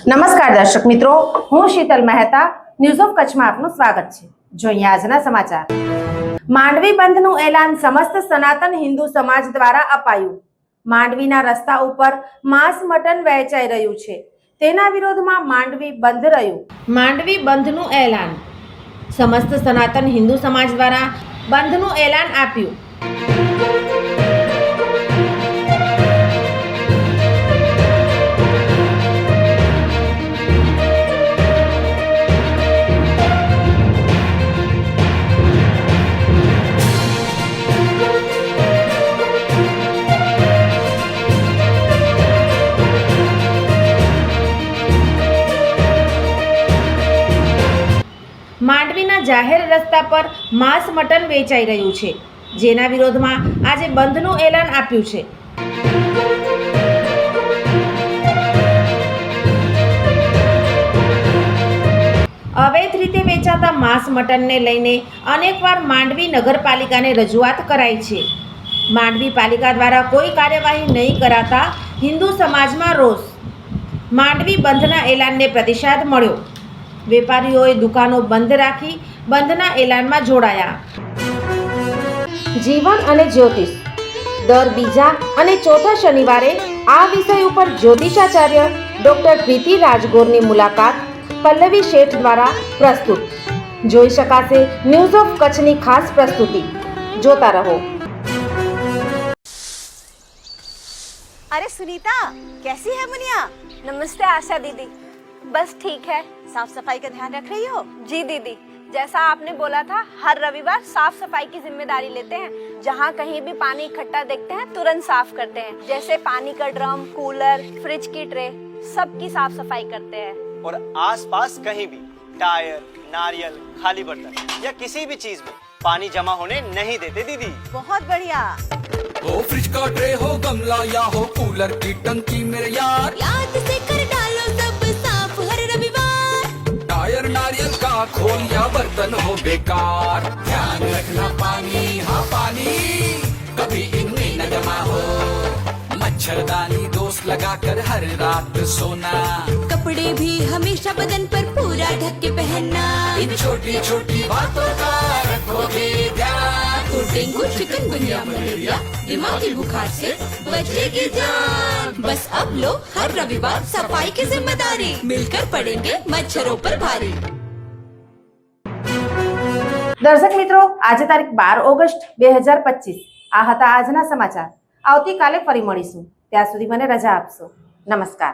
નમસ્કાર દર્શક મિત્રો, હું શીતલ મહેતા ન્યૂઝ ઓફ કચ્છમાં આપનું સ્વાગત છે। જોઈએ આજના સમાચાર। માંડવી બંધનું એલાન સમસ્ત સનાતન હિન્દુ સમાજ દ્વારા અપાયું। માંડવીના રસ્તા ઉપર માંસ મટન વેચાઈ રહ્યું છે, તેના વિરોધમાં માંડવી બંધ રહ્યું। માંડવી બંધનું એલાન સમસ્ત સનાતન હિન્દુ સમાજ દ્વારા બંધનું એલાન આપ્યું। માંડવીના જાહેર રસ્તા પર માંસ મટન વેચાઈ રહ્યું છે, જેના વિરોધમાં આજે બંધનું એલાન આપ્યું છે। અવૈધ રીતે વેચાતા માંસ મટનને લઈને અનેકવાર માંડવી નગરપાલિકાને રજૂઆત કરાઈ છે। માંડવી પાલિકા દ્વારા કોઈ કાર્યવાહી નહીં કરાતા હિન્દુ સમાજમાં રોષ। માંડવી બંધના એલાનને પ્રતિસાદ મળ્યો। વેપારીઓએ દુકાનો બંધ રાખી બંધના એલાનમાં જોડાયા। જીવન અને જ્યોતિષ દર બીજા અને ચોથા શનિવારે આ વિષય ઉપર જ્યોતિષાચાર્ય ડોક્ટર પ્રીતિ રાજગોરની મુલાકાત પલ્લવી શેઠ દ્વારા પ્રસ્તુત। જોઈ શકાશે ન્યૂઝ ઓફ કચ્છની ખાસ પ્રસ્તુતિ। જોતા રહો। अरे सुनीता, कैसी है मुनिया? नमस्ते आशा दीदी। बस ठीक है। साफ सफाई का ध्यान रख रही हो? जी दीदी, जैसा आपने बोला था हर रविवार साफ सफाई की जिम्मेदारी लेते हैं। जहाँ कहीं भी पानी इकट्ठा देखते हैं तुरंत साफ करते हैं, जैसे पानी का ड्रम, कूलर, फ्रिज की ट्रे, सबकी साफ सफाई करते हैं। और आसपास कहीं भी टायर, नारियल, खाली बर्तन या किसी भी चीज में पानी जमा होने नहीं देते दीदी। बहुत बढ़िया। हो फ्रिज का ट्रे हो गमला या हो कूलर की टंकी मेरे यार, याद से कर डालो सब साफ हर रविवार। टायर नारियल का खोल या बर्तन हो बेकार, ध्यान रखना पानी, हाँ पानी कभी इनमें न जमा हो। मच्छरदानी दोस्त लगाकर हर रात सोना, कपड़े भी हमेशा बदन पर पूरा ढक के पहनना। इन छोटी छोटी बातों का रखोगे ध्यान, तो डेंगू, चिकनगुनिया, मलेरिया, दिमागी बुखार से बचेगी जान। बस अब लो हर रविवार सफाई की जिम्मेदारी, मिलकर पड़ेंगे मच्छरों पर भारी। દર્શક મિત્રો, આજે તારીખ 12 ઓગસ્ટ 2025 આ હતા આજના સમાચાર। આવતીકાલે ફરી મળીશું, ત્યાં સુધી મને રજા આપશો। નમસ્કાર।